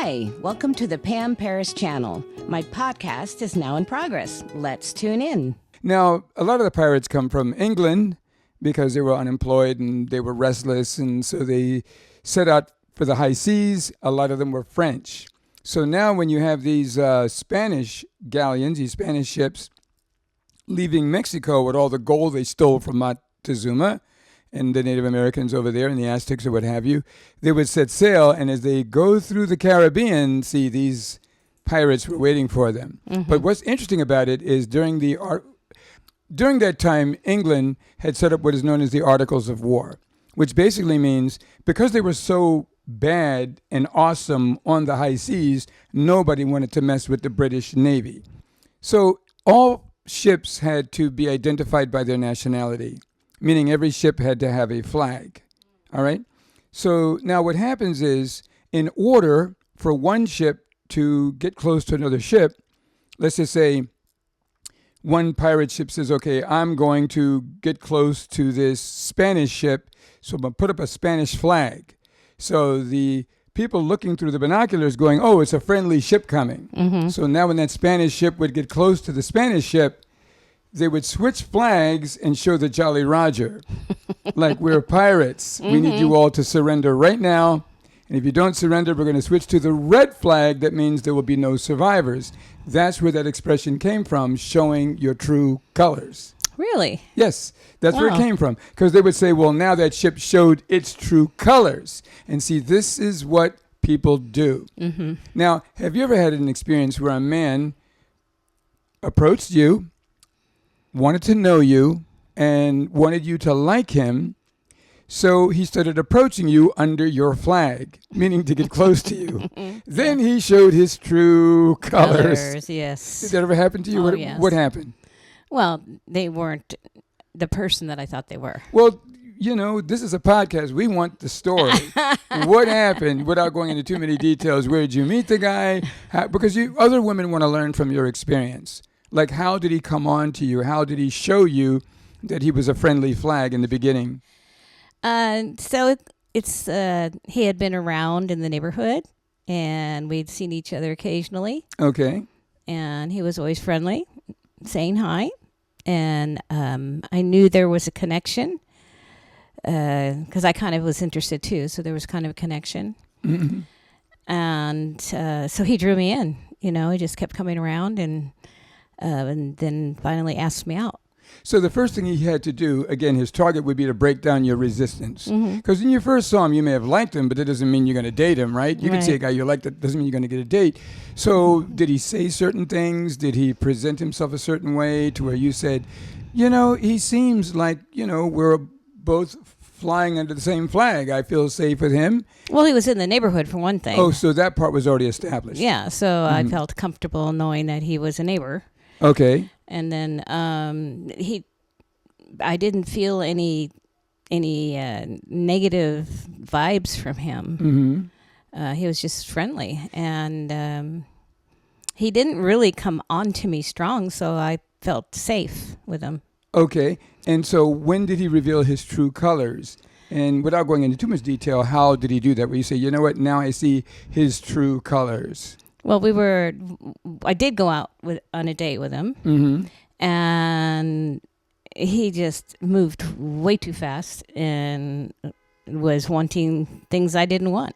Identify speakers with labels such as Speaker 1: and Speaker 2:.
Speaker 1: Hi, welcome to the Pam Paris channel. My podcast is now in progress. Let's tune in.
Speaker 2: Now, a lot of the pirates come from England because they were unemployed and they were restless, and so they set out for the high seas. A lot of them were French. So now when you have these Spanish galleons, these Spanish ships, leaving Mexico with all the gold they stole from Montezuma and the Native Americans over there and the Aztecs or what have you, they would set sail, and as they go through the Caribbean, see, these pirates were waiting for them. Mm-hmm. But what's interesting about it is during that time, England had set up what is known as the Articles of War, which basically means because they were so bad and awesome on the high seas, nobody wanted to mess with the British Navy. So all ships had to be identified by their nationality, meaning every ship had to have a flag. All right? So now what happens is, in order for one ship to get close to another ship, let's just say one pirate ship says, okay, I'm going to get close to this Spanish ship, so I'm going to put up a Spanish flag. So the people looking through the binoculars going, oh, it's a friendly ship coming. Mm-hmm. So now when that Spanish ship would get close to the Spanish ship, they would switch flags and show the Jolly Roger. Like, we're pirates. Mm-hmm. We need you all to surrender right now. And if you don't surrender, we're going to switch to the red flag. That means there will be no survivors. That's where that expression came from, showing your true colors.
Speaker 1: Really?
Speaker 2: Yes, that's where it came from. Because they would say, well, now that ship showed its true colors. And see, this is what people do. Mm-hmm. Now, have you ever had an experience where a man approached you, wanted to know you, and wanted you to like him, so he started approaching you under your flag, meaning to get close to you. Then he showed his true colors.
Speaker 1: Yes.
Speaker 2: Did that ever happen to you?
Speaker 1: Yes.
Speaker 2: What happened?
Speaker 1: Well, they weren't the person that I thought they were.
Speaker 2: Well, you know, this is a podcast. We want the story. What happened? Without going into too many details, where did you meet the guy? Because other women want to learn from your experience. Like, how did he come on to you? How did he show you that he was a friendly flag in the beginning?
Speaker 1: So he had been around in the neighborhood, and we'd seen each other occasionally.
Speaker 2: Okay.
Speaker 1: And he was always friendly, saying hi. And I knew there was a connection because I kind of was interested too. So there was kind of a connection. Mm-hmm. And so he drew me in. You know, he just kept coming around and then finally asked me out.
Speaker 2: So the first thing he had to do, again, his target would be to break down your resistance. Because when you first saw him, you may have liked him, but that doesn't mean you're going to date him, right? You can see a guy you like, that doesn't mean you're going to get a date. So did he say certain things? Did he present himself a certain way to where you said, you know, he seems like, you know, we're both flying under the same flag. I feel safe with him.
Speaker 1: Well, he was in the neighborhood for one thing.
Speaker 2: Oh, so that part was already established.
Speaker 1: Yeah, so I felt comfortable knowing that he was a neighbor.
Speaker 2: Okay.
Speaker 1: And then I didn't feel any negative vibes from him. Mm-hmm. He was just friendly, and he didn't really come on to me strong, so I felt safe with him.
Speaker 2: Okay. And so when did he reveal his true colors? And without going into too much detail, how did he do that? Where you say, you know what, now I see his true colors.
Speaker 1: Well, I did go out on a date with him, mm-hmm. and he just moved way too fast and was wanting things I didn't want.